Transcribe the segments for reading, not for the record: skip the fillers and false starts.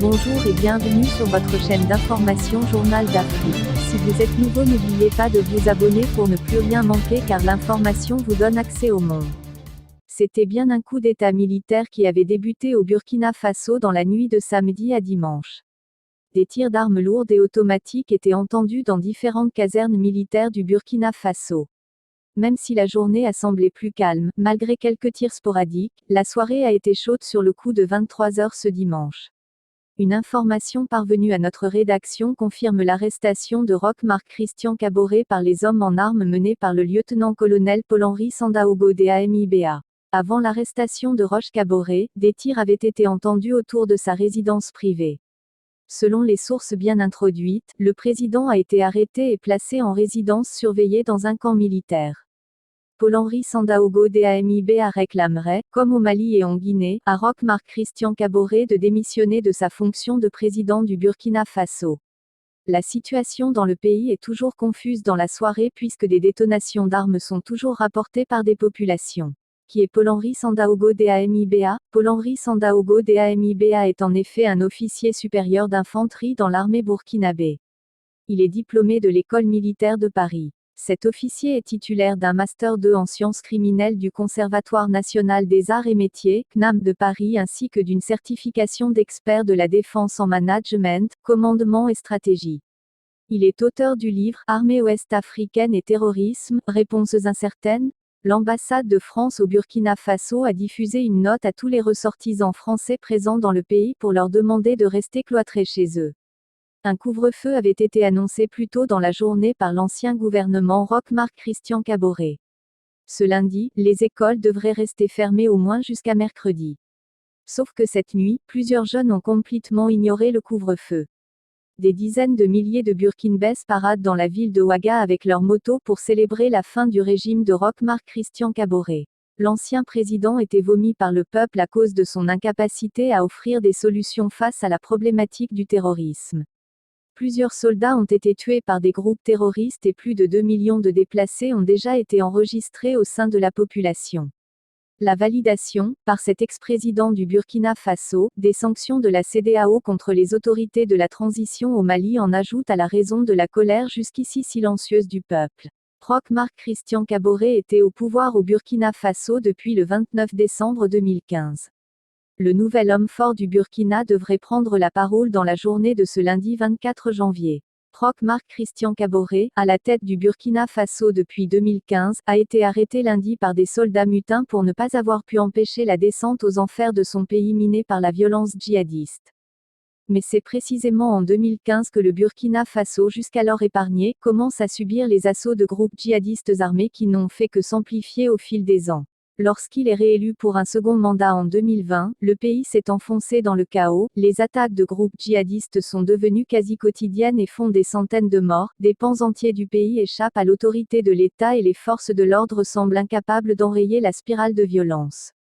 Bonjour et bienvenue sur votre chaîne d'information Journal d'Afrique. Si vous êtes nouveau, n'oubliez pas de vous abonner pour ne plus rien manquer car l'information vous donne accès au monde. C'était bien un coup d'état militaire qui avait débuté au Burkina Faso dans la nuit de samedi à dimanche. Des tirs d'armes lourdes et automatiques étaient entendus dans différentes casernes militaires du Burkina Faso. Même si la journée a semblé plus calme, malgré quelques tirs sporadiques, la soirée a été chaude sur le coup de 23 h ce dimanche. Une information parvenue à notre rédaction confirme l'arrestation de Roch Marc Christian Kaboré par les hommes en armes menés par le lieutenant-colonel Paul-Henri Sandaogo de AMIBA. Avant l'arrestation de Roch Kaboré, des tirs avaient été entendus autour de sa résidence privée. Selon les sources bien introduites, le président a été arrêté et placé en résidence surveillée dans un camp militaire. Paul-Henri Sandaogo de AMIBA réclamerait, comme au Mali et en Guinée, à Roch Marc Christian Kaboré de démissionner de sa fonction de président du Burkina Faso. La situation dans le pays est toujours confuse dans la soirée puisque des détonations d'armes sont toujours rapportées par des populations. Qui est Paul-Henri Sandaogo de AMIBA? Paul-Henri Sandaogo de AMIBA est en effet un officier supérieur d'infanterie dans l'armée burkinabé. Il est diplômé de l'école militaire de Paris. Cet officier est titulaire d'un Master 2 en sciences criminelles du Conservatoire national des arts et métiers, CNAM de Paris ainsi que d'une certification d'expert de la défense en management, commandement et stratégie. Il est auteur du livre « Armée ouest-africaine et terrorisme, réponses incertaines ». L'ambassade de France au Burkina Faso a diffusé une note à tous les ressortissants français présents dans le pays pour leur demander de rester cloîtrés chez eux. Un couvre-feu avait été annoncé plus tôt dans la journée par l'ancien gouvernement Roch Marc Christian Kaboré. Ce lundi, les écoles devraient rester fermées au moins jusqu'à mercredi. Sauf que cette nuit, plusieurs jeunes ont complètement ignoré le couvre-feu. Des dizaines de milliers de Burkinabés paradent dans la ville de Ouaga avec leurs motos pour célébrer la fin du régime de Roch Marc Christian Kaboré. L'ancien président était vomi par le peuple à cause de son incapacité à offrir des solutions face à la problématique du terrorisme. Plusieurs soldats ont été tués par des groupes terroristes et plus de 2 millions de déplacés ont déjà été enregistrés au sein de la population. La validation, par cet ex-président du Burkina Faso, des sanctions de la CEDEAO contre les autorités de la transition au Mali en ajoute à la raison de la colère jusqu'ici silencieuse du peuple. Roch Marc Christian Kaboré était au pouvoir au Burkina Faso depuis le 29 décembre 2015. Le nouvel homme fort du Burkina devrait prendre la parole dans la journée de ce lundi 24 janvier. Roch Marc Christian Kaboré, à la tête du Burkina Faso depuis 2015, a été arrêté lundi par des soldats mutins pour ne pas avoir pu empêcher la descente aux enfers de son pays miné par la violence djihadiste. Mais c'est précisément en 2015 que le Burkina Faso, jusqu'alors épargné, commence à subir les assauts de groupes djihadistes armés qui n'ont fait que s'amplifier au fil des ans. Lorsqu'il est réélu pour un second mandat en 2020, le pays s'est enfoncé dans le chaos, les attaques de groupes djihadistes sont devenues quasi quotidiennes et font des centaines de morts, des pans entiers du pays échappent à l'autorité de l'État et les forces de l'ordre semblent incapables d'enrayer la spirale de violence.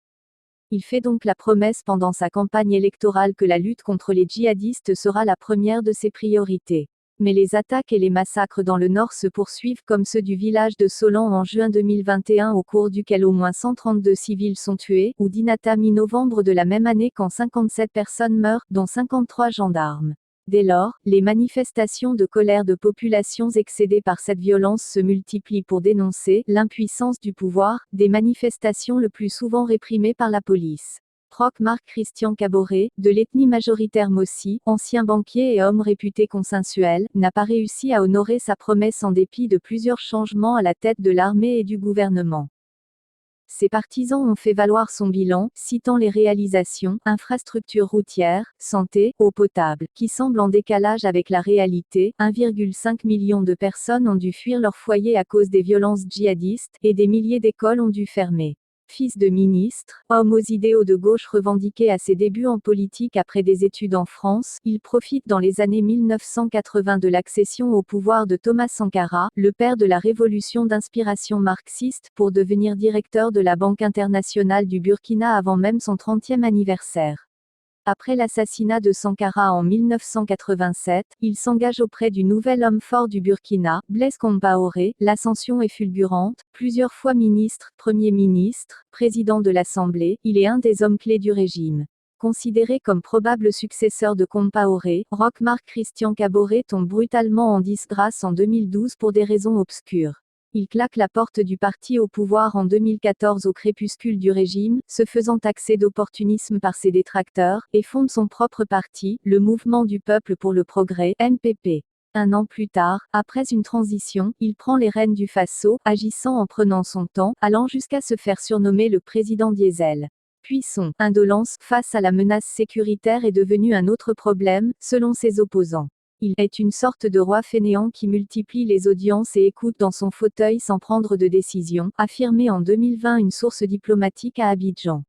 Il fait donc la promesse pendant sa campagne électorale que la lutte contre les djihadistes sera la première de ses priorités. Mais les attaques et les massacres dans le nord se poursuivent comme ceux du village de Solan en juin 2021 au cours duquel au moins 132 civils sont tués, ou d'Inata mi-novembre de la même année quand 57 personnes meurent, dont 53 gendarmes. Dès lors, les manifestations de colère de populations excédées par cette violence se multiplient pour dénoncer l'impuissance du pouvoir, des manifestations le plus souvent réprimées par la police. Roch Marc Christian Kaboré, de l'ethnie majoritaire Mossi, ancien banquier et homme réputé consensuel, n'a pas réussi à honorer sa promesse en dépit de plusieurs changements à la tête de l'armée et du gouvernement. Ses partisans ont fait valoir son bilan, citant les réalisations, infrastructures routières, santé, eau potable, qui semblent en décalage avec la réalité. 1,5 million de personnes ont dû fuir leur foyer à cause des violences djihadistes, et des milliers d'écoles ont dû fermer. Fils de ministre, homme aux idéaux de gauche revendiqué à ses débuts en politique après des études en France, il profite dans les années 1980 de l'accession au pouvoir de Thomas Sankara, le père de la révolution d'inspiration marxiste, pour devenir directeur de la Banque internationale du Burkina avant même son 30e anniversaire. Après l'assassinat de Sankara en 1987, il s'engage auprès du nouvel homme fort du Burkina, Blaise Compaoré. L'ascension est fulgurante, plusieurs fois ministre, Premier ministre, président de l'Assemblée, il est un des hommes clés du régime. Considéré comme probable successeur de Compaoré, Roch Marc Christian Kaboré tombe brutalement en disgrâce en 2012 pour des raisons obscures. Il claque la porte du parti au pouvoir en 2014 au crépuscule du régime, se faisant taxer d'opportunisme par ses détracteurs, et fonde son propre parti, le Mouvement du Peuple pour le Progrès, MPP. Un an plus tard, après une transition, il prend les rênes du Faso, agissant en prenant son temps, allant jusqu'à se faire surnommer le président Diesel. Puis son indolence face à la menace sécuritaire est devenue un autre problème, selon ses opposants. Il est une sorte de roi fainéant qui multiplie les audiences et écoute dans son fauteuil sans prendre de décision, affirmait en 2020 une source diplomatique à Abidjan.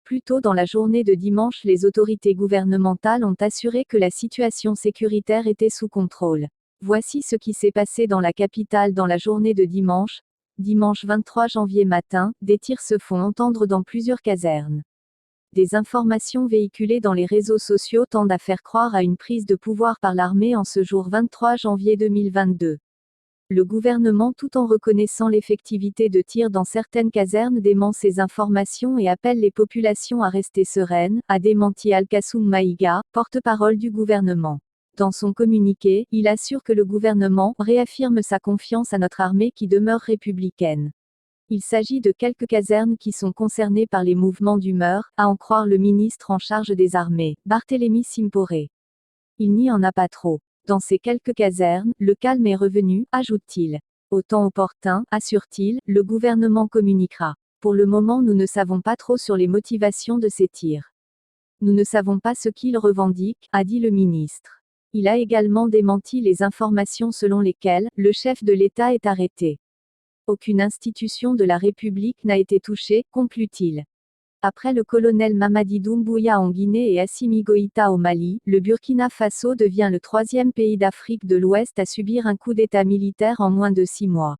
Plus tôt dans la journée de dimanche, les autorités gouvernementales ont assuré que la situation sécuritaire était sous contrôle. Voici ce qui s'est passé dans la capitale dans la journée de dimanche. Dimanche 23 janvier matin, des tirs se font entendre dans plusieurs casernes. Des informations véhiculées dans les réseaux sociaux tendent à faire croire à une prise de pouvoir par l'armée en ce jour 23 janvier 2022. Le gouvernement, tout en reconnaissant l'effectivité de tirs dans certaines casernes, dément ces informations et appelle les populations à rester sereines, a démenti Al-Kassoum Maïga, porte-parole du gouvernement. Dans son communiqué, il assure que le gouvernement réaffirme sa confiance à notre armée qui demeure républicaine. Il s'agit de quelques casernes qui sont concernées par les mouvements d'humeur, à en croire le ministre en charge des armées, Barthélemy Simporé. Il n'y en a pas trop. Dans ces quelques casernes, le calme est revenu, ajoute-t-il. Au temps opportun, assure-t-il, le gouvernement communiquera. Pour le moment, nous ne savons pas trop sur les motivations de ces tirs. Nous ne savons pas ce qu'ils revendiquent, a dit le ministre. Il a également démenti les informations selon lesquelles le chef de l'État est arrêté. Aucune institution de la République n'a été touchée, conclut-il. Après le colonel Mamadi Doumbouya en Guinée et Assimi Goïta au Mali, le Burkina Faso devient le troisième pays d'Afrique de l'Ouest à subir un coup d'État militaire en moins de 6 mois.